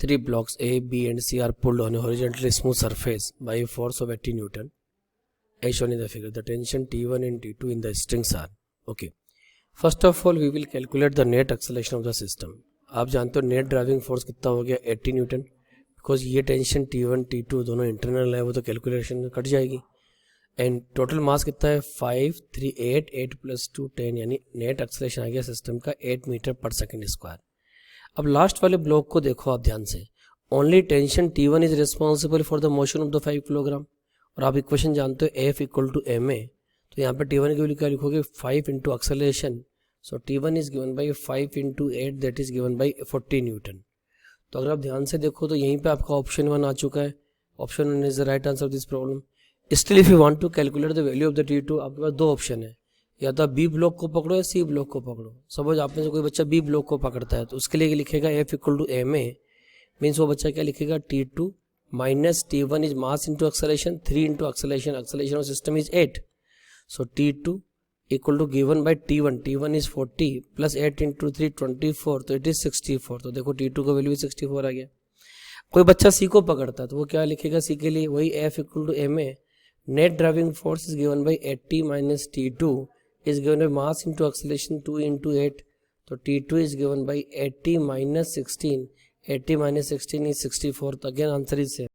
Three blocks A, B and C are pulled on a horizontally smooth surface by a force of 80 Newton as shown in the figure. The tension T1 and T2 in the strings are. Okay. First of all, we will calculate the net acceleration of the system. आप जानते हो net driving force कितना हो गया 80 Newton, because ये tension T1 T2 दोनों internal है, वो तो कैलकुलेशन में कट जाएगी. एंड टोटल मास कितना है 5 3 8 8 + 2 10, यानी नेट एक्सेलरेशन आ गया सिस्टम का 8 मीटर पर सेकेंड स्क्वायर. अब लास्ट वाले ब्लॉक को देखो आप ध्यान से. Only tension T1 is responsible for the motion of the 5 kilogram. और आप इक्वेशन जानते हो F = ma, तो यहाँ पे T1 की वैल्यू क्या लिखोगे 5 into acceleration. So T1 is given by 5 into 8, that is given by 40 Newton. तो अगर आप ध्यान से देखो तो यहीं पे आपका ऑप्शन 1 आ चुका है. Option 1 is the right answer of this problem. Still if you want to calculate the value of the T2, आपके पास दो ऑप्शन है, या तो आप बी ब्लॉक को पकड़ो या सी ब्लॉक को पकड़ो. सपोज आप में से कोई बच्चा बी ब्लॉक को पकड़ता है तो उसके लिए लिखेगा F = ma, मीन्स वो बच्चा क्या लिखेगा T2 minus T1 is mass into acceleration, 3 into acceleration of system is 8. So T2 = given by T1 is 40 plus 8 into 3 24, तो इट इज 64. तो देखो T2 का वैल्यू 64 आ गया. कोई बच्चा सी को पकड़ता है तो वो क्या लिखेगा सी के लिए वही F = ma, net driving force is given by 80 minus T2 is given by mass into acceleration 2 into 8. तो T2 is given by 80 minus 16, 80 minus 16 is 64. तो अगेन आंसर इज सेम.